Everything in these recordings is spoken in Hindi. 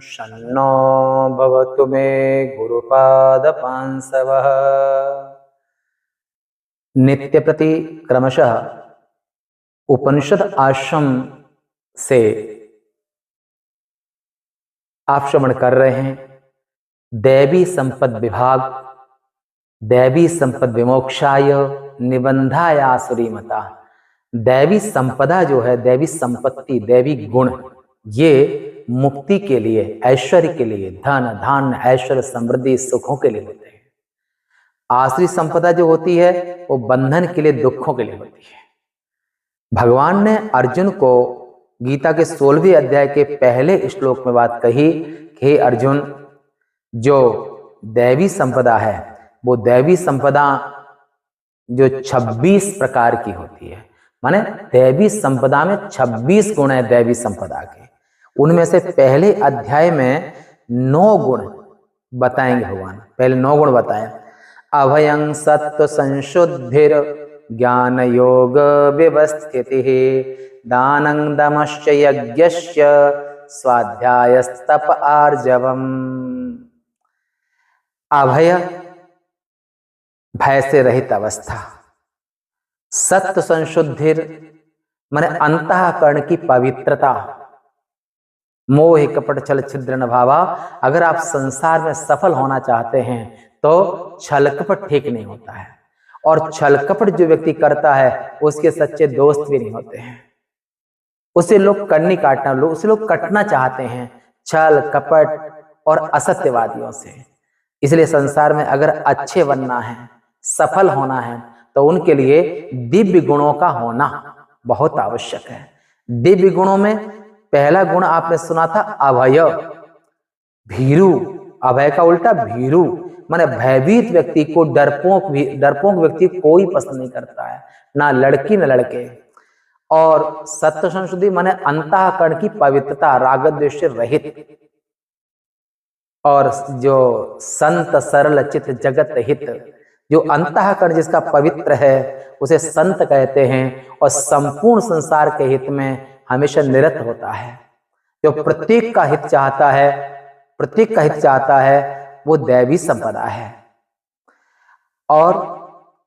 शन्नो भवतु मे गुरुपादपांसवः। नित्य प्रति क्रमशः उपनिषद आश्रम से आप श्रवण कर रहे हैं दैवी संपद विभाग, दैवी संपद विमोक्षाय निबंधायासुरी मता। दैवी संपदा जो है, दैवी संपत्ति, दैवी गुण, ये मुक्ति के लिए, ऐश्वर्य के लिए, धन धान्य ऐश्वर्य समृद्धि सुखों के लिए होते हैं। आसुरी संपदा जो होती है वो बंधन के लिए, दुखों के लिए होती है। भगवान ने अर्जुन को गीता के 16वें अध्याय के पहले श्लोक में बात कही कि हे अर्जुन, जो दैवी संपदा है वो दैवी संपदा जो 26 प्रकार की होती है। माने दैवी संपदा में 26 गुण है दैवी संपदा के। उनमें से पहले अध्याय में 9 गुण बताएंगे भगवान। पहले 9 गुण बताएं। अभयं सत्व संशुद्धिर ज्ञान योग व्यवस्थितिः दानं दमश्च यज्ञश्च स्वाध्यायस्तप आर्जवम्। अभय, भय से रहित अवस्था। सत्व संशुद्धिर माने अंतःकरण की पवित्रता। मोह कपट छल छिद्र न भावा। अगर आप संसार में सफल होना चाहते हैं तो छल कपट ठीक नहीं होता है, और छल कपट जो व्यक्ति करता है उसके सच्चे दोस्त भी नहीं होते हैं। उसे लोग करनी काटना, उसे लोग कटना चाहते हैं छल कपट और असत्यवादियों से। इसलिए संसार में अगर अच्छे बनना है, सफल होना है, तो उनके लिए दिव्य गुणों का होना बहुत आवश्यक है। दिव्य गुणों में पहला गुण आपने सुना था अभय, भीरू। अभय का उल्टा भीरू, माने भयभीत व्यक्ति को, डरपोक व्यक्ति कोई पसंद नहीं करता है, ना लड़की ना लड़के। और सत्व संशुद्धि माने अंतःकरण की पवित्रता, राग द्वेष से रहित। और जो संत सरल चित जगत हित, जो अंतःकरण जिसका पवित्र है उसे संत कहते हैं, और संपूर्ण संसार के हित में हमेशा निरत होता है। जो प्रत्येक का हित चाहता है, प्रत्येक का हित चाहता है, वो दैवी संपदा है। और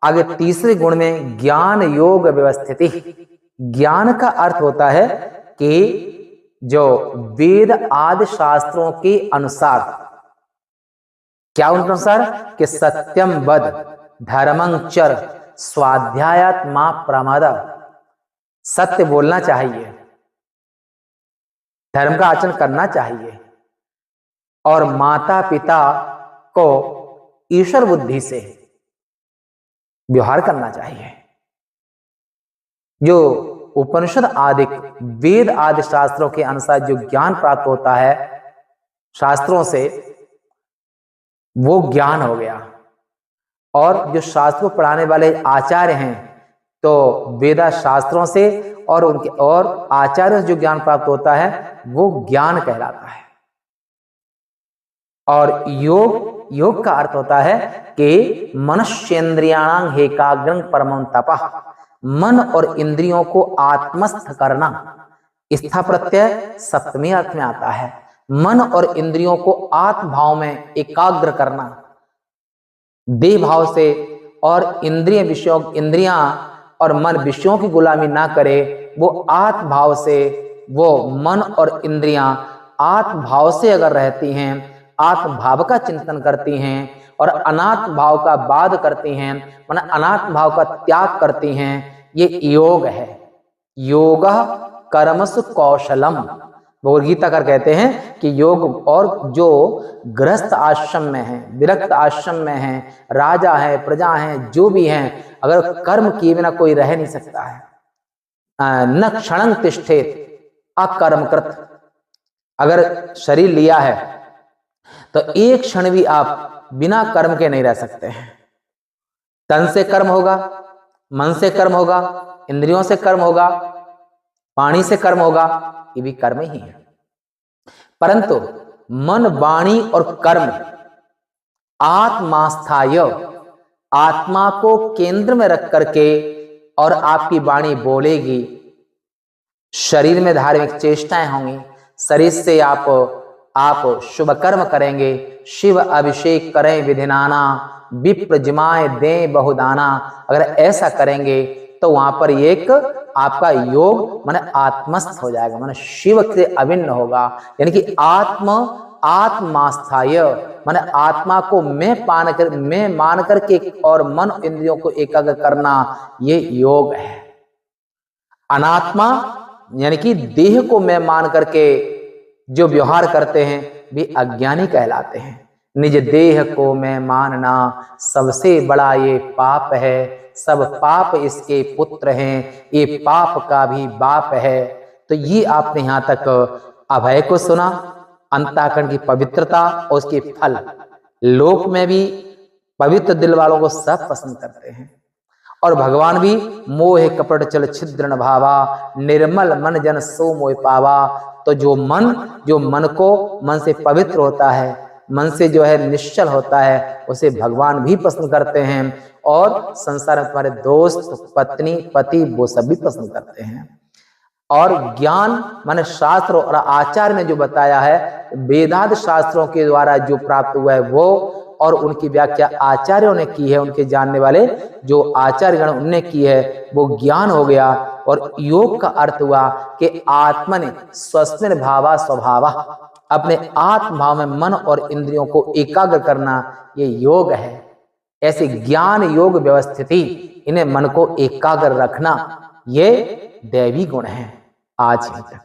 आगे तीसरे गुण में ज्ञान योग व्यवस्थिति। ज्ञान का अर्थ होता है कि जो वेद आदि शास्त्रों के अनुसार, क्या उनके अनुसार कि सत्यम वद धर्मं चर स्वाध्यायात् मा प्रमाद। सत्य बोलना चाहिए, धर्म का आचरण करना चाहिए, और माता पिता को ईश्वर बुद्धि से व्यवहार करना चाहिए। जो उपनिषद आदि वेद आदि शास्त्रों के अनुसार जो ज्ञान प्राप्त होता है शास्त्रों से, वो ज्ञान हो गया। और जो शास्त्र को पढ़ाने वाले आचार्य हैं, तो वेदा शास्त्रों से और उनके और आचार्यों से जो ज्ञान प्राप्त होता है वो ज्ञान कहलाता है। और योग का अर्थ होता है कि मनुष्येन्द्रियाणां एकाग्रं परमं तपः। मन और इंद्रियों को आत्मस्थ करना। स्था प्रत्यय सप्तमी अर्थ में आता है। मन और इंद्रियों को आत्म भाव में एकाग्र करना, देह भाव से, और इंद्रियां और मन विषयों की गुलामी ना करे, वो आत्म भाव से, वो मन और इंद्रियां आत्म भाव से अगर रहती हैं, आत्म भाव का चिंतन करती हैं और अनात्म भाव का बाध करती हैं, माने अनात्म भाव का त्याग करती हैं, ये योग है। योग कर्मसु कौशलम। वो गीताकार कहते हैं कि योग, और जो गृहस्थ आश्रम में है, विरक्त आश्रम में है, राजा है, प्रजा है, जो भी हैं, अगर कर्म किए बिना कोई रह नहीं सकता है। न क्षणं तिष्ठेत अकर्मकृत। अगर शरीर लिया है तो एक क्षण भी आप बिना कर्म के नहीं रह सकते हैं। तन से कर्म होगा, मन से कर्म होगा, इंद्रियों से कर्म होगा, वाणी से कर्म होगा, ये भी कर्म ही है। परंतु मन, वाणी और कर्म आत्मास्थाय, आत्मा को केंद्र में रख करके, और आपकी वाणी बोलेगी, शरीर में धार्मिक चेष्टाएं होंगी, शरीर से आप आप शुभ कर्म करेंगे, शिव अभिषेक करें विधिनाना, विप्र जिमाए दें बहुदाना। अगर ऐसा करेंगे तो वहां पर एक आपका योग माने आत्मस्थ हो जाएगा, माने शिव से अभिन्न होगा। यानी कि आत्मास्थाय माने आत्मा को मैं मान करके और मन इंद्रियों को एकाग्र करना, ये योग है। अनात्मा यानी कि देह को मैं मान करके जो व्यवहार करते हैं वे अज्ञानी कहलाते हैं। निज देह को मैं मानना सबसे बड़ा ये पाप है, सब पाप इसके पुत्र हैं, ये पाप का भी बाप है। तो ये आपने यहां तक अभय को सुना, अंतःकरण की पवित्रता और उसके फल। लोक में भी पवित्र दिल वालों को सब पसंद करते हैं, और भगवान भी मोह कपट चल छिद्र न भावा, निर्मल मन जन सो मोह पावा। तो जो मन को मन से पवित्र होता है, मन से जो है निश्चल होता है, उसे भगवान भी पसंद करते हैं, और संसार में तुम्हारे दोस्त पत्नी पति वो सब भी पसंद करते हैं। और ज्ञान माने शास्त्र और आचार्य ने जो बताया है, वेदांत शास्त्रों के द्वारा जो प्राप्त हुआ है वो, और उनकी व्याख्या आचार्यों ने की है, उनके जानने वाले जो आचार्यगण उनने की है, वो ज्ञान हो गया। और योग का अर्थ हुआ कि आत्मनि स्वस्मिन भावा स्वभावा, अपने आत्म भाव में मन और इंद्रियों को एकाग्र करना, ये योग है। ऐसे ज्ञान योग व्यवस्थिति, इन्हें मन को एकाग्र रखना, ये दैवी गुण है। आज तक